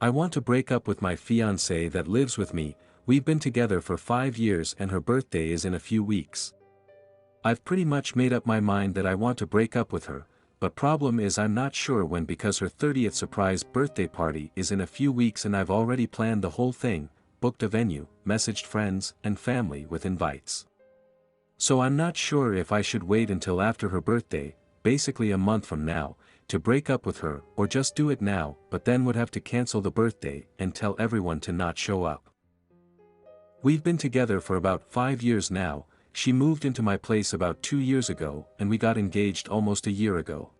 I want to break up with my fiance that lives with me. We've been together for 5 years and her birthday is in a few weeks. I've pretty much made up my mind that I want to break up with her, but problem is I'm not sure when because her 30th surprise birthday party is in a few weeks and I've already planned the whole thing, booked a venue, messaged friends and family with invites. So I'm not sure if I should wait until after her birthday, basically a month from now, to break up with her or just do it now, but then would have to cancel the birthday and tell everyone to not show up. We've been together for about 5 years now. She moved into my place about 2 years ago and we got engaged almost a year ago.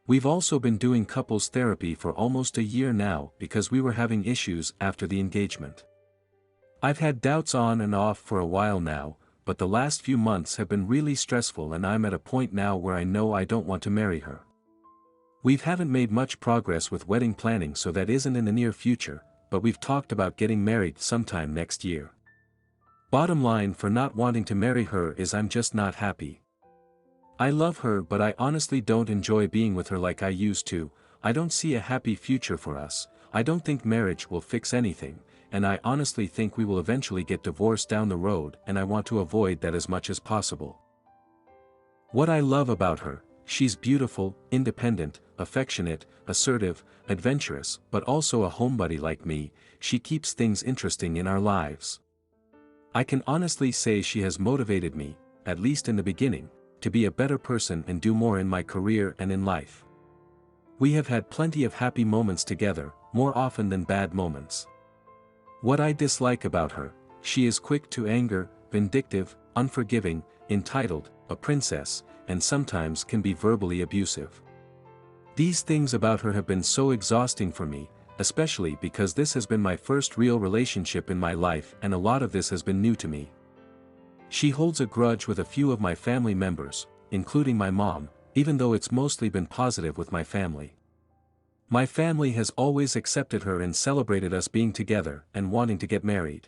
We've also been doing couples therapy for almost a year now because we were having issues after the engagement. I've had doubts on and off for a while now, but the last few months have been really stressful and I'm at a point now where I know I don't want to marry her. We haven't made much progress with wedding planning, so that isn't in the near future, but we've talked about getting married sometime next year. Bottom line for not wanting to marry her is I'm just not happy. I love her but I honestly don't enjoy being with her like I used to. I don't see a happy future for us. I don't think marriage will fix anything, and I honestly think we will eventually get divorced down the road and I want to avoid that as much as possible. What I love about her: she's beautiful, independent, affectionate, assertive, adventurous, but also a homebody like me. She keeps things interesting in our lives. I can honestly say she has motivated me, at least in the beginning, to be a better person and do more in my career and in life. We have had plenty of happy moments together, more often than bad moments. What I dislike about her: she is quick to anger, vindictive, unforgiving, entitled, a princess, and sometimes can be verbally abusive. These things about her have been so exhausting for me, especially because this has been my first real relationship in my life and a lot of this has been new to me. She holds a grudge with a few of my family members, including my mom, even though it's mostly been positive with my family. My family has always accepted her and celebrated us being together and wanting to get married.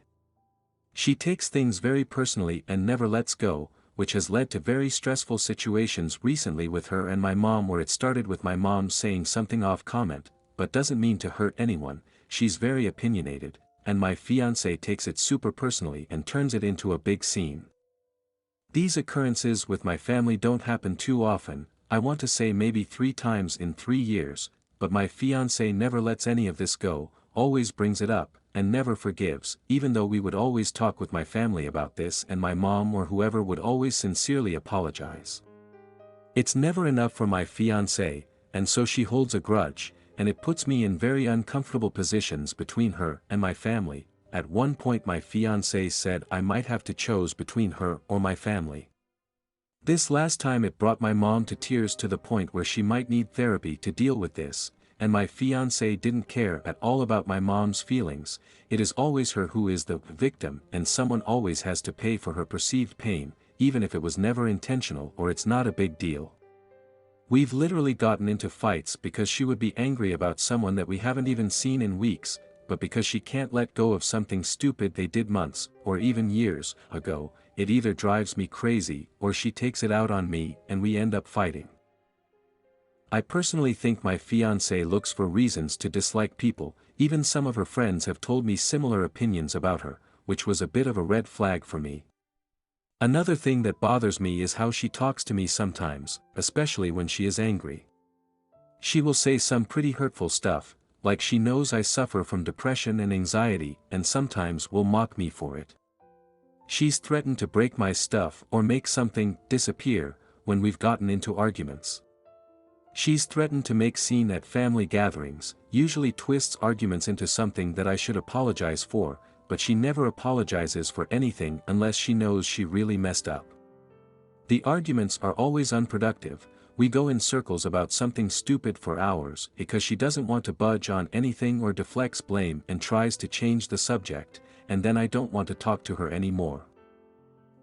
She takes things very personally and never lets go, which has led to very stressful situations recently with her and my mom, where it started with my mom saying something off comment, but doesn't mean to hurt anyone. She's very opinionated, and my fiance takes it super personally and turns it into a big scene. These occurrences with my family don't happen too often, I want to say maybe 3 times in 3 years, but my fiance never lets any of this go, always brings it up, and never forgives, even though we would always talk with my family about this and my mom or whoever would always sincerely apologize. It's never enough for my fiance, and so she holds a grudge, and it puts me in very uncomfortable positions between her and my family. At one point my fiance said I might have to choose between her or my family. This last time it brought my mom to tears, to the point where she might need therapy to deal with this, and my fiance didn't care at all about my mom's feelings. It is always her who is the victim, and someone always has to pay for her perceived pain, even if it was never intentional or it's not a big deal. We've literally gotten into fights because she would be angry about someone that we haven't even seen in weeks, but because she can't let go of something stupid they did months, or even years, ago, it either drives me crazy or she takes it out on me and we end up fighting. I personally think my fiancé looks for reasons to dislike people. Even some of her friends have told me similar opinions about her, which was a bit of a red flag for me. Another thing that bothers me is how she talks to me sometimes, especially when she is angry. She will say some pretty hurtful stuff, like she knows I suffer from depression and anxiety, and sometimes will mock me for it. She's threatened to break my stuff or make something disappear when we've gotten into arguments. She's threatened to make scene at family gatherings, usually twists arguments into something that I should apologize for, but she never apologizes for anything unless she knows she really messed up. The arguments are always unproductive. We go in circles about something stupid for hours because she doesn't want to budge on anything or deflects blame and tries to change the subject, and then I don't want to talk to her anymore.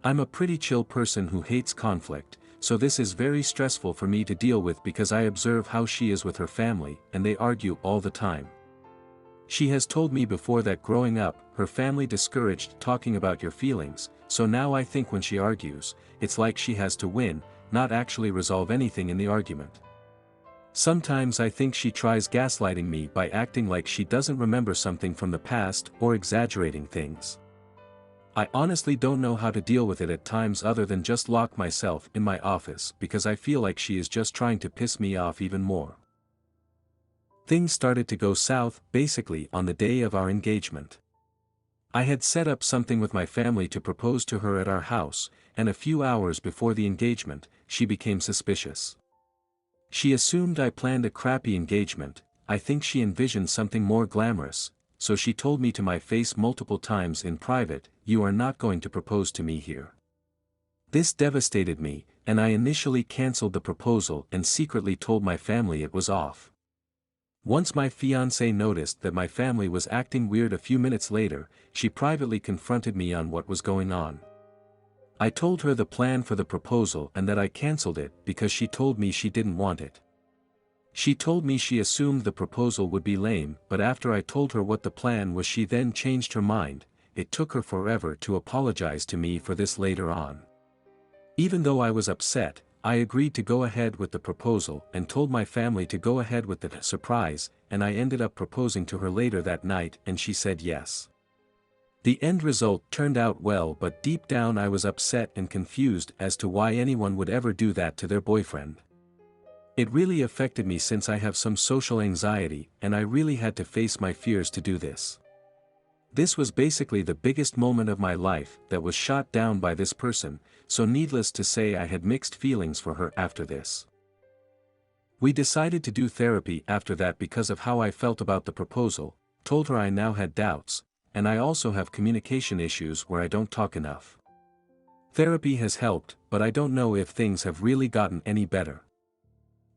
I'm a pretty chill person who hates conflict, so this is very stressful for me to deal with because I observe how she is with her family and they argue all the time. She has told me before that growing up, her family discouraged talking about your feelings, so now I think when she argues, it's like she has to win, not actually resolve anything in the argument. Sometimes I think she tries gaslighting me by acting like she doesn't remember something from the past or exaggerating things. I honestly don't know how to deal with it at times other than just lock myself in my office because I feel like she is just trying to piss me off even more. Things started to go south basically on the day of our engagement. I had set up something with my family to propose to her at our house, and a few hours before the engagement, she became suspicious. She assumed I planned a crappy engagement. I think she envisioned something more glamorous, so she told me to my face multiple times in private, "You are not going to propose to me here." This devastated me, and I initially cancelled the proposal and secretly told my family it was off. Once my fiance noticed that my family was acting weird a few minutes later, she privately confronted me on what was going on. I told her the plan for the proposal and that I cancelled it because she told me she didn't want it. She told me she assumed the proposal would be lame, but after I told her what the plan was, she then changed her mind. It took her forever to apologize to me for this later on. Even though I was upset, I agreed to go ahead with the proposal and told my family to go ahead with the surprise, and I ended up proposing to her later that night and she said yes. The end result turned out well, but deep down I was upset and confused as to why anyone would ever do that to their boyfriend. It really affected me since I have some social anxiety and I really had to face my fears to do this. This was basically the biggest moment of my life that was shot down by this person, so needless to say I had mixed feelings for her after this. We decided to do therapy after that because of how I felt about the proposal, told her I now had doubts, and I also have communication issues where I don't talk enough. Therapy has helped, but I don't know if things have really gotten any better.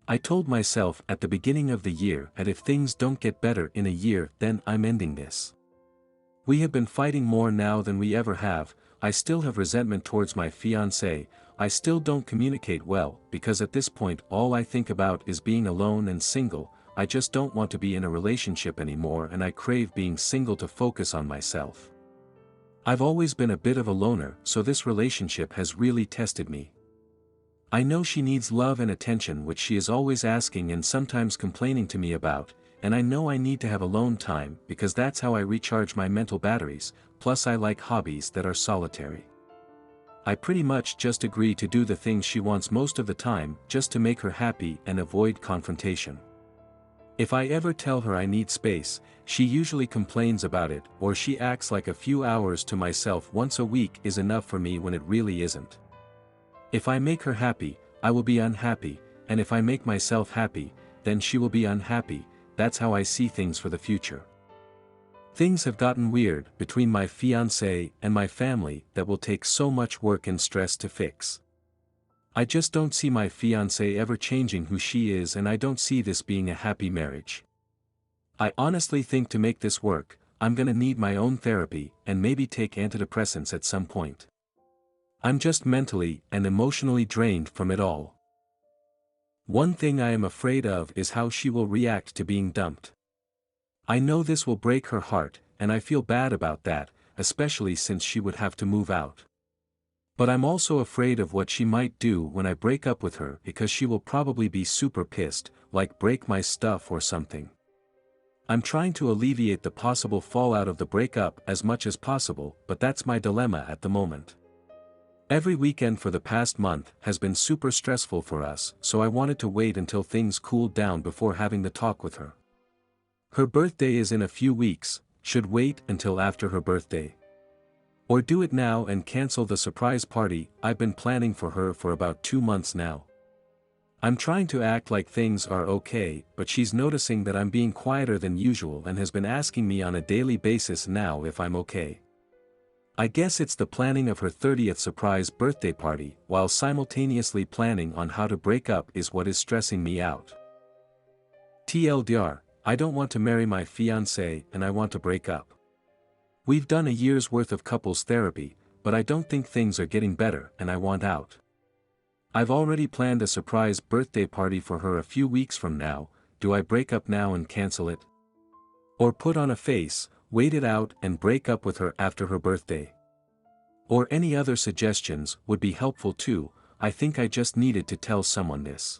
I told myself at the beginning of the year that if things don't get better in a year, then I'm ending this. We have been fighting more now than we ever have. I still have resentment towards my fiancé. I still don't communicate well because at this point all I think about is being alone and single. I just don't want to be in a relationship anymore and I crave being single to focus on myself. I've always been a bit of a loner, so this relationship has really tested me. I know she needs love and attention, which she is always asking and sometimes complaining to me about, and I know I need to have alone time because that's how I recharge my mental batteries, plus I like hobbies that are solitary. I pretty much just agree to do the things she wants most of the time just to make her happy and avoid confrontation. If I ever tell her I need space, she usually complains about it or she acts like a few hours to myself once a week is enough for me when it really isn't. If I make her happy, I will be unhappy, and if I make myself happy, then she will be unhappy. That's how I see things for the future. Things have gotten weird between my fiancé and my family that will take so much work and stress to fix. I just don't see my fiancé ever changing who she is and I don't see this being a happy marriage. I honestly think to make this work, I'm gonna need my own therapy and maybe take antidepressants at some point. I'm just mentally and emotionally drained from it all. One thing I am afraid of is how she will react to being dumped. I know this will break her heart, and I feel bad about that, especially since she would have to move out. But I'm also afraid of what she might do when I break up with her because she will probably be super pissed, like break my stuff or something. I'm trying to alleviate the possible fallout of the breakup as much as possible, but that's my dilemma at the moment. Every weekend for the past month has been super stressful for us, so I wanted to wait until things cooled down before having the talk with her. Her birthday is in a few weeks, should wait until after her birthday. Or do it now and cancel the surprise party I've been planning for her for about 2 months now. I'm trying to act like things are okay, but she's noticing that I'm being quieter than usual and has been asking me on a daily basis now if I'm okay. I guess it's the planning of her 30th surprise birthday party while simultaneously planning on how to break up is what is stressing me out. TLDR, I don't want to marry my fiancé and I want to break up. We've done a year's worth of couples therapy, but I don't think things are getting better and I want out. I've already planned a surprise birthday party for her a few weeks from now. Do I break up now and cancel it? Or put on a face, wait it out and break up with her after her birthday? Or any other suggestions would be helpful too. I think I just needed to tell someone this.